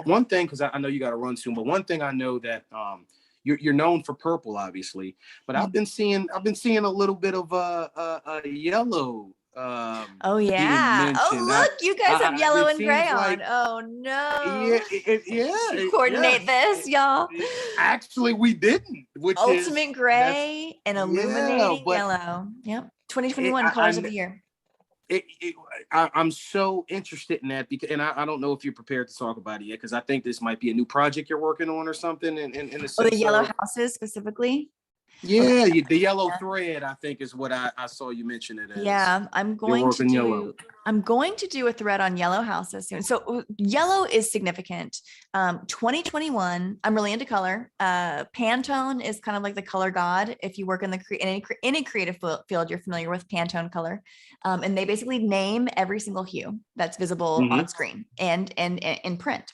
one thing, because I know you got to run soon, but one thing I know that you're known for purple, obviously, but I've been seeing a little bit of yellow Oh being yeah. Oh mentioned. look, you guys have yellow It and gray seems on. like Oh yeah, no. Should coordinate yes. this, y'all. Actually, we didn't, which is Ultimate that's gray and yeah, illuminating but yellow. Yep. it, 2021 colors of I the year. it, it, I'm so interested in that because, and I don't know if you're prepared to talk about it yet because I think this might be a new project you're working on or something. In the Oh, the sense yellow of houses specifically. Okay. yeah, the yellow thread, I think is what I saw you mention it as. Yeah, You're working yellow. I'm going to do a thread on yellow houses soon. So yellow is significant. 2021, I'm really into color. Pantone is kind of like the color god. If you work in any creative field, you're familiar with Pantone color. And they basically name every single hue that's visible on screen and in print.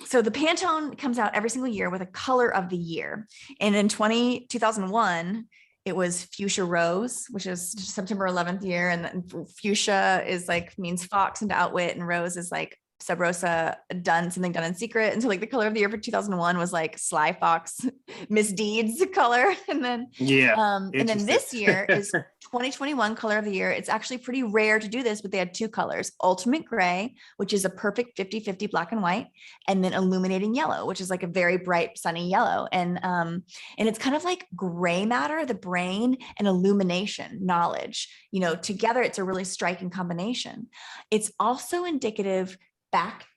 So the Pantone comes out every single year with a color of the year. And in 2001, it was fuchsia rose, which is September 11th year. And then fuchsia is like means fox and to outwit, and rose is like sub rosa, something done in secret. And so like the color of the year for 2001 was like sly fox misdeeds color. And then this year is 2021 color of the year. It's actually pretty rare to do this, but they had two colors: ultimate gray, which is a perfect 50-50 black and white, and then illuminating yellow, which is like a very bright sunny yellow. And it's kind of like gray matter, the brain, and illumination, knowledge, together. It's a really striking combination. It's also indicative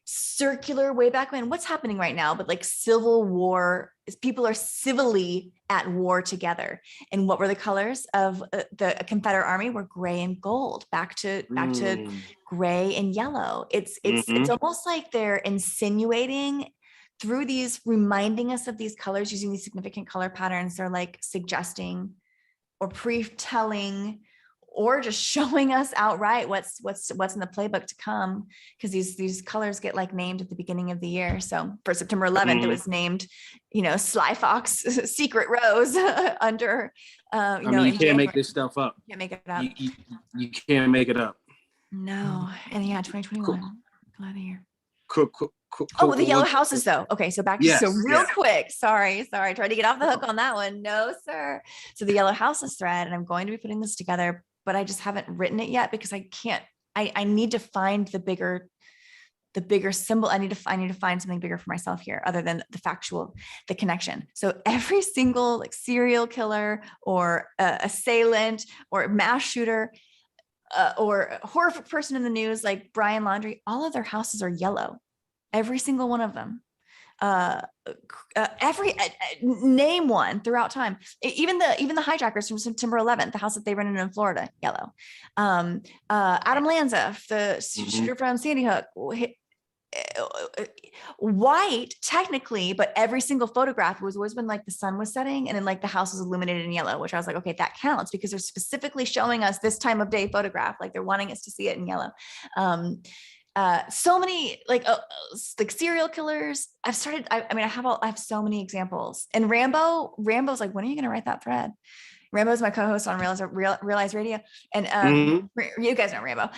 circular way back when, what's happening right now, but like civil war, people are civilly at war together. And what were the colors of the Confederate Army? Were gray and gold, back to gray and yellow. It's almost like they're insinuating through these, reminding us of these colors using these significant color patterns. They're like suggesting or pre-telling or just showing us outright what's in the playbook to come, because these colors get like named at the beginning of the year. So for September 11th, it was named, Sly Fox Secret Rose under, I mean, you can't make this stuff up. You can't make it up. You can't make it up. No. And yeah, 2021, color of the year. Cool. Oh, the yellow houses though. Okay, so back to quick. Sorry. Tried to get off the hook on that one. No, sir. So the yellow houses thread, and I'm going to be putting this together, but I just haven't written it yet because I can't. I need to find the bigger symbol. I need to find something bigger for myself here, other than the connection. So every single like serial killer or assailant or mass shooter or a horrific person in the news, like Brian Laundrie, all of their houses are yellow. Every single one of them. Name one throughout time. Even the hijackers from September 11th, the house that they rented in Florida, yellow. Adam Lanza, the shooter from Sandy Hook, white technically, but every single photograph was always when like the sun was setting and then like the house was illuminated in yellow, which I was like, okay, that counts because they're specifically showing us this time of day photograph, like they're wanting us to see it in yellow. So many like serial killers. I have so many examples. And Rambo's like, when are you going to write that thread? Rambo's my co-host on Realize Radio. And you guys know Rambo.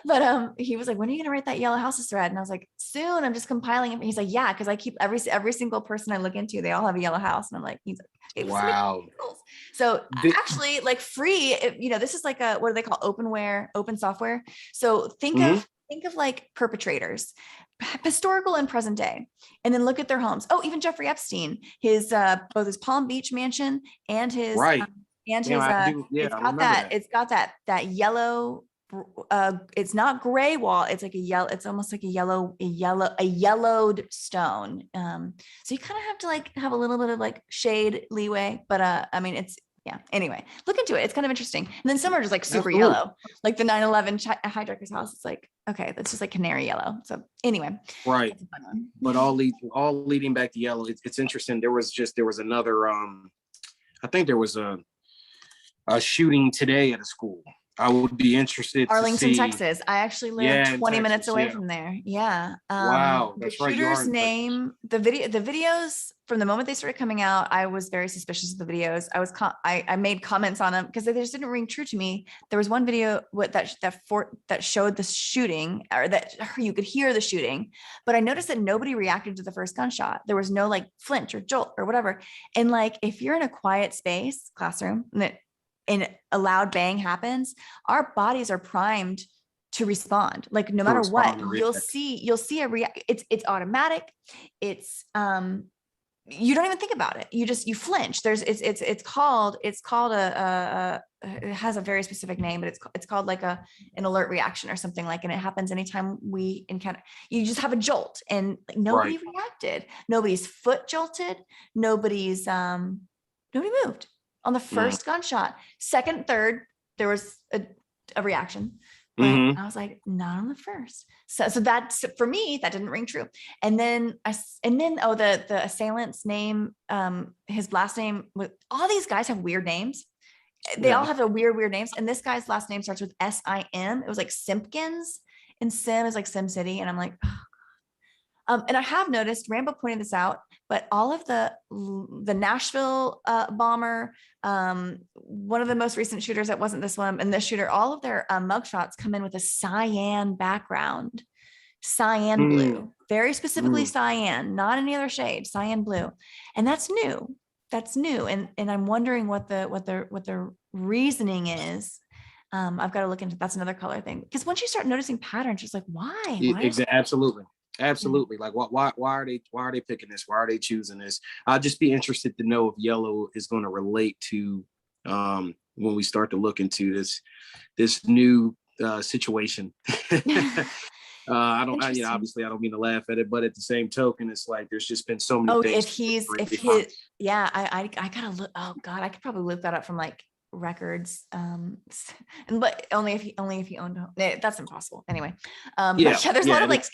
But he was like, when are you going to write that yellow houses thread? And I was like, soon. I'm just compiling it. And he's like, yeah, because I keep every single person I look into, they all have a yellow house. And I'm like, wow. So actually, like free, this is like what do they call open software. So think of like perpetrators, historical and present day, and then look at their homes. Oh, even Jeffrey Epstein, his both his Palm Beach mansion and his it's got that yellow. It's not gray wall. It's like a yellow. It's almost like a yellowed stone. So you kind of have to like have a little bit of like shade leeway, but anyway, look into it. It's kind of interesting. And then some are just like super yellow, like the 9/11 hijacker's house. It's like, okay, that's just like canary yellow. So anyway, right. But all leading back to yellow. It's interesting. There was another. I think there was a shooting today at a school, I would be interested to Arlington, see. Texas. I actually live Yeah, in 20 minutes Texas. away Yeah. from there. Yeah. Wow, The that's right. You are shooter's in Texas. name, the videos from the moment they started coming out, I was very suspicious of the videos. I made comments on them because they just didn't ring true to me. There was one video that showed the shooting, or that you could hear the shooting, but I noticed that nobody reacted to the first gunshot. There was no like flinch or jolt or whatever. And like, if you're in a quiet space, classroom, and a loud bang happens, our bodies are primed to respond. Like no To matter respond what, and you'll react. see a react. It's automatic. It's you don't even think about it. You flinch. It's called it has a very specific name, but it's called like an alert reaction or something like, and it happens anytime we encounter, you just have a jolt, and like nobody Right. reacted. Nobody's foot jolted. Nobody moved on the first gunshot. Second, third, there was a reaction, but Mhm. I was like, not on the first. So that's, for me, that didn't ring true. And then the assailant's name, his last name, all these guys have weird names. They all Yeah. have a weird names. And this guy's last name starts with S-I-M. It was like Simpkins, and Sim is like Sim City. And I'm like, and I have noticed, Rambo pointed this out, but all of the Nashville bomber, one of the most recent shooters that wasn't this one, and this shooter, all of their mugshots come in with a cyan background, cyan blue, very specifically Mm. cyan, not any other shade, cyan blue, and that's new. That's new, and I'm wondering what the reasoning is. I've got to look into, that's another color thing, because once you start noticing patterns, it's like, why? Absolutely. Yeah. Absolutely. Like why are they picking this? Why are they choosing this? I'll just be interested to know if yellow is going to relate to when we start to look into this new situation. Interesting. Obviously I don't mean to laugh at it, but at the same token, it's like there's just been so many Oh, things. if he, yeah, I gotta look. Oh God, I could probably look that up from like records. And but only if he owned. That's impossible. Anyway, Yeah, but yeah, there's a lot yeah. of like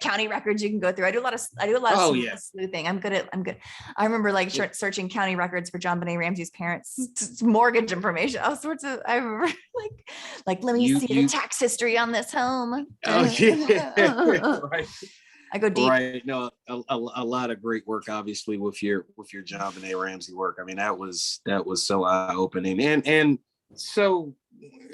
county records you can go through. I do a lot of Oh yeah. sleuthing. I'm good. I remember like searching county records for JonBenet Ramsey's parents' mortgage information, all sorts of. I remember like let me see the tax history on this home. Oh yeah. Right. I go deep. Right. No, a lot of great work, obviously, with your JonBenet Ramsey work. I mean, that was so eye opening, and so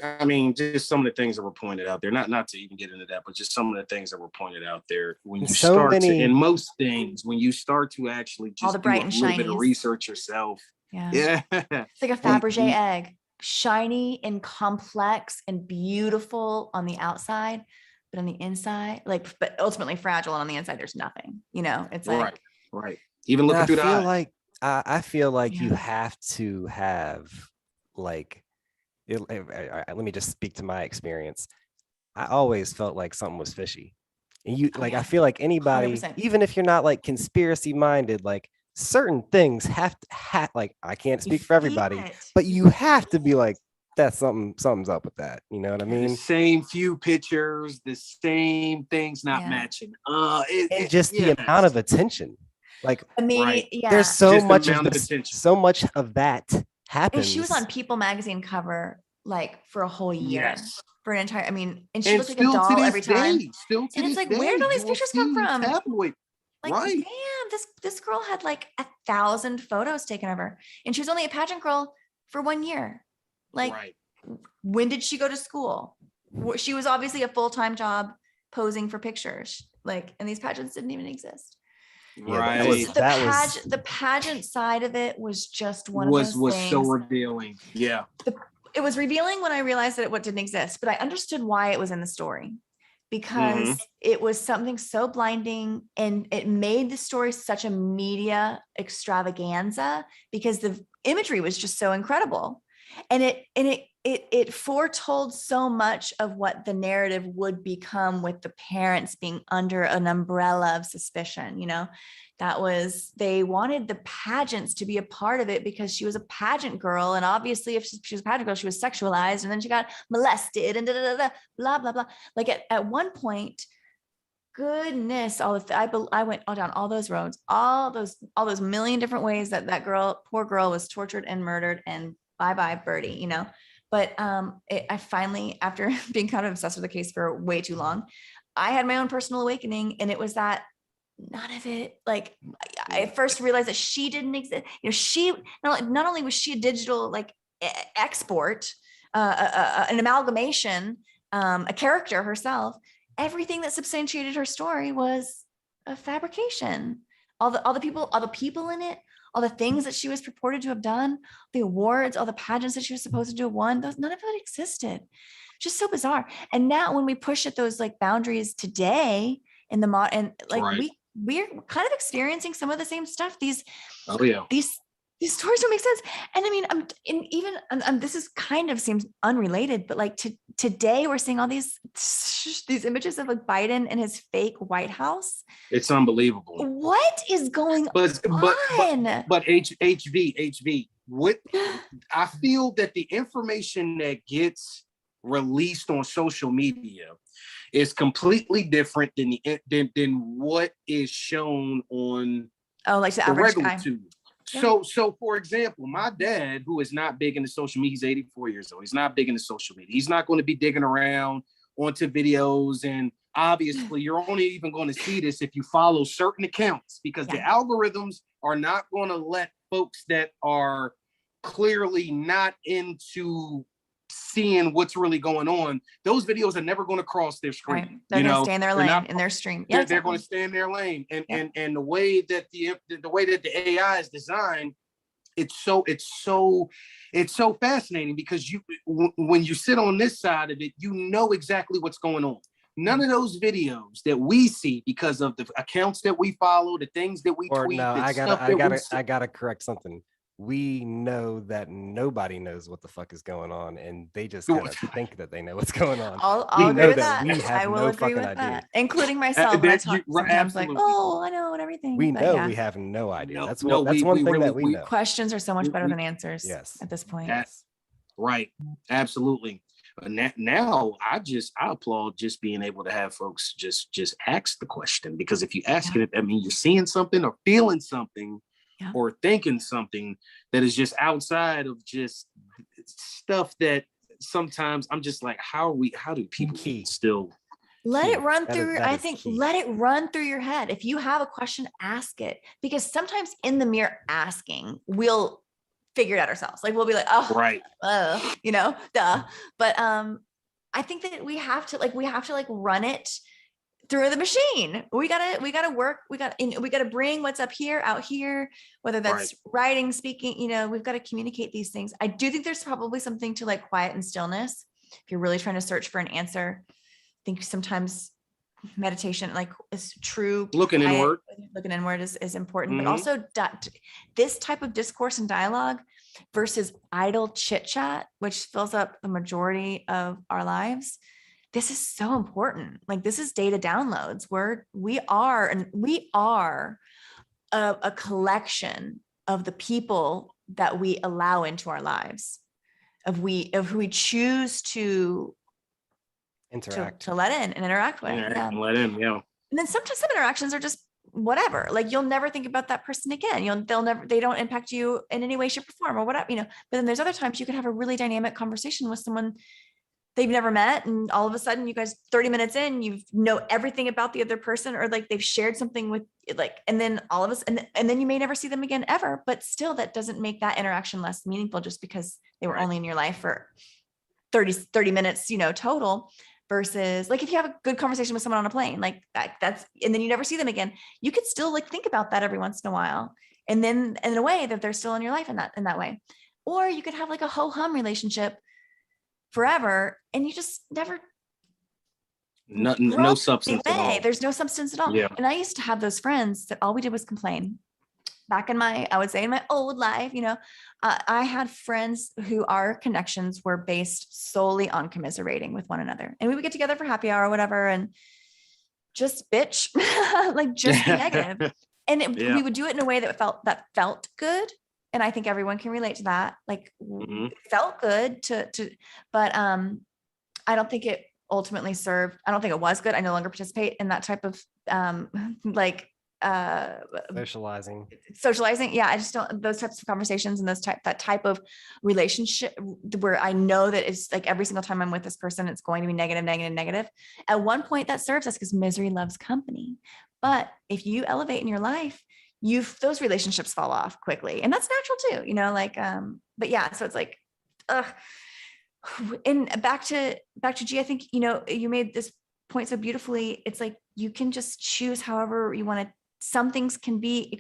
I mean, just some of the things that were pointed out there. Not to even get into that, but just some of the things that were pointed out there when you So start to, many. in most things, when you start to actually All the just do bright a and little bit of shinies. research yourself. Yeah. Yeah. It's like a Fabergé egg, shiny and complex and beautiful on the outside, but on the inside, but ultimately fragile. And on the inside, there's nothing, it's like, Right. Even looking I through the feel eyes. like I feel like you Yeah. have to have like let me just speak to my experience. I always felt like something was fishy. And Oh, I yeah. feel like anybody, 100%. even if you're not like conspiracy minded, like certain things have to like, I can't You speak for feel everybody, it. but you have to be like, that's something's up with that. You know what I The mean? same few pictures, the same things not Yeah. matching. And just the Yes. amount of attention. Like Right. Yeah. there's so Just the much of amount of this, attention. so much of that And happens. she was on People magazine cover like for a whole year. Yes. For an entire, and she And looked like a still to doll this every time. day, still to And it's this like, day, where did all these you will pictures come see from? tabloid. Like, Right. damn, this girl had like 1,000 photos taken of her, and she was only a pageant girl for 1 year. Like, Right. when did she go to school? She was obviously a full-time job posing for pictures. Like, and these pageants didn't even exist. Yeah, Right. The pageant side of it was just one of those Was things. so revealing. Yeah. It was revealing when I realized that it didn't exist, but I understood why it was in the story, because it was something so blinding, and it made the story such a media extravaganza because the imagery was just so incredible. And it foretold so much of what the narrative would become, with the parents being under an umbrella of suspicion. They wanted the pageants to be a part of it because she was a pageant girl. And obviously if she was a pageant girl, she was sexualized, and then she got molested and blah, blah, blah. Like at one point, goodness, I went all down all those roads, all those million different ways that poor girl was tortured and murdered, and bye-bye Birdie, But I finally, after being kind of obsessed with the case for way too long, I had my own personal awakening, and it was that none of it, like, I first realized that she didn't exist. You know, she not only was she a digital like export, an amalgamation, a character herself, everything that substantiated her story was a fabrication. All the people in it, all the things that she was purported to have done, the awards, all the pageants that she was supposed to have won, those, none of it existed. Just so bizarre. And now when we push at those like boundaries today in the mod, and like Right. we're kind of experiencing some of the same stuff. Oh yeah. These stories don't make sense. And I mean, this is kind of seems unrelated, but like today we're seeing all these images of like Biden and his fake White House. It's unbelievable. What is going on? But HV, what I feel that the information that gets released on social media is completely different than what is shown on Like the the average regular guy. tube. Yeah. So for example, my dad, who is not big into social media, he's 84 years old. He's not big into social media. He's not going to be digging around onto videos. And obviously, you're only even going to see this if you follow certain accounts, because the algorithms are not going to let folks that are clearly not into seeing what's really going on. Those videos are never going to cross their screen. Right. They're going to stay in their lane, in their stream. Yeah, they're going to stay in their lane. And the way that the way that the AI is designed, it's so fascinating, because when you sit on this side of it, you know exactly what's going on. None of those videos that we see, because of the accounts that we follow, the things that we tweet. No, I gotta correct something. We know that nobody knows what the fuck is going on, and they just kind of think that they know what's going on. I'll agree with that. I will agree with that, including myself. Sometimes like, oh, I know and everything. We know we have no idea. That's one thing that we know. Questions are so much better than answers. Yes, at this point. Right. Absolutely. Now I applaud just being able to have folks just ask the question, because if you ask it, I mean, you're seeing something or feeling something or thinking something that is just outside of just stuff that sometimes I'm just like, how do people still let it run through? I think let it run through your head. If you have a question, ask it, because sometimes in the mere asking, we'll figure it out ourselves. Like we'll be like, oh, right, duh. But I think that we have to run it through the machine. We gotta work. We gotta bring what's up here out here, whether that's writing, speaking. We've got to communicate these things. I do think there's probably something to like quiet and stillness. If you're really trying to search for an answer, I think sometimes meditation, like, is true. Looking inward is important, but also this type of discourse and dialogue versus idle chit chat, which fills up the majority of our lives. This is so important. Like, this is data downloads where we are a collection of the people that we allow into our lives, of who we choose to interact, to let in and interact with. Let in. And then sometimes some interactions are just whatever. Like, you'll never think about that person again. They don't impact you in any way, shape, or form, or whatever. But then there's other times you can have a really dynamic conversation with someone they've never met, and all of a sudden you guys 30 minutes in, you know everything about the other person, or like they've shared something with, like, and then all of us, and then you may never see them again ever, but still that doesn't make that interaction less meaningful just because they were only in your life for 30 minutes, total. Versus, like, if you have a good conversation with someone on a plane, like that's, and then you never see them again, you could still like think about that every once in a while, and then in a way that they're still in your life in that way. Or you could have like a ho-hum relationship forever, and you just never no substance at all. There's no substance at all. And I used to have those friends that all we did was complain. Back in my old life, I had friends who our connections were based solely on commiserating with one another, and we would get together for happy hour or whatever and just bitch, like just be negative. And we would do it in a way that felt good. And I think everyone can relate to that. Like, it felt good but I don't think it ultimately served. I don't think it was good. I no longer participate in that type of Socializing. socializing. Yeah, I just don't, those types of conversations and that type of relationship where I know that it's like every single time I'm with this person, it's going to be negative, negative, negative. At one point that serves us because misery loves company. But if you elevate in your life, those relationships fall off quickly. And that's natural too, like, but yeah, so it's like, and back to G, I think, you made this point so beautifully. It's like, you can just choose however you want to. Some things can be,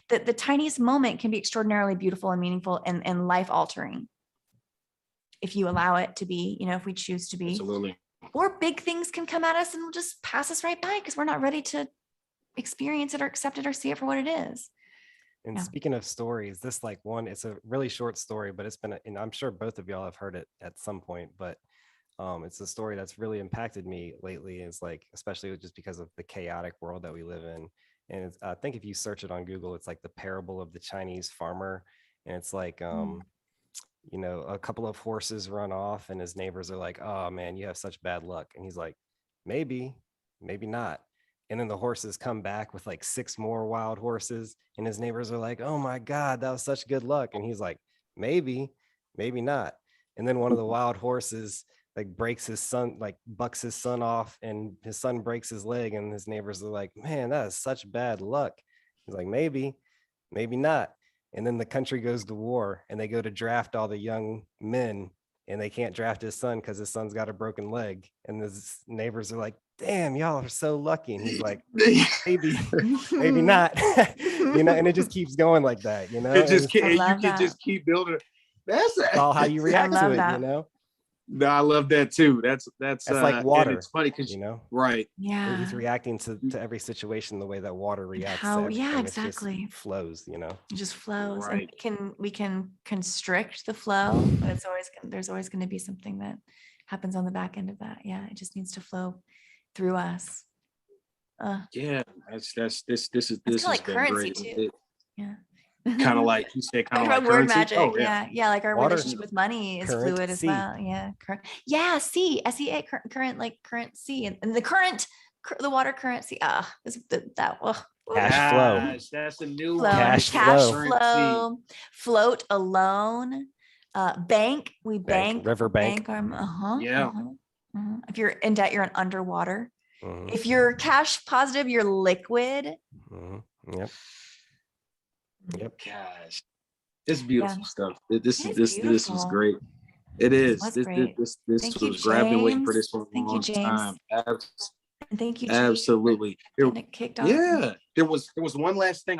the tiniest moment can be extraordinarily beautiful and meaningful and life altering. If you allow it to be, if we choose to be. Absolutely. Or big things can come at us and just pass us right by because we're not ready to experience it or accept it or see it for what it is. And Yeah. speaking of stories, this it's a really short story, but it's been, and I'm sure both of y'all have heard it at some point, but it's a story that's really impacted me lately. It's like, especially just because of the chaotic world that we live in. And I think if you search it on Google, it's like the parable of the Chinese farmer. And it's like, a couple of horses run off and his neighbors are like, oh man, you have such bad luck. And he's like, maybe not. And then the horses come back with like 6 more wild horses. And his neighbors are like, oh my God, that was such good luck. And he's like, maybe not. And then one of the wild horses like breaks his son, like bucks his son off, and his son breaks his leg. And his neighbors are like, man, that is such bad luck. He's like, maybe not. And then the country goes to war and they go to draft all the young men and they can't draft his son because his son's got a broken leg. And his neighbors are like, damn, y'all are so lucky. And he's like, maybe not. And it just keeps going like that, It just I you love can that. just keep building. That's all how you react to love it, that. No, I love that too. That's like water, and it's funny because right. Yeah. He's reacting to every situation the way that water reacts how- to everything. yeah, It just exactly. flows, It just flows. Right. And we can constrict the flow, but there's always going to be something that happens on the back end of that. Yeah. It just needs to flow through us. Yeah, this is like been currency great. too. Yeah. Kind of like you said, kind of Talk like about word currency. magic. Oh, Yeah. Like our Water. relationship with money is Current fluid as C. well. Yeah. SEA, current, like current sea and the current, the water currency. Cash flow. Gosh, that's a new flow, one. Cash cash flow. flow, float alone, bank. We bank, riverbank. Yeah. If you're in debt, you're underwater. Mhm, If you're cash positive, you're liquid. mhm. Yep. Gosh, it's beautiful stuff. This It is is this was beautiful. great. It is. was This great. this Thank you, was great. I've been waiting for James. this for a Thank you, long James. time. And thank you, G, Absolutely. for getting it kicked off. Yeah. There was one last thing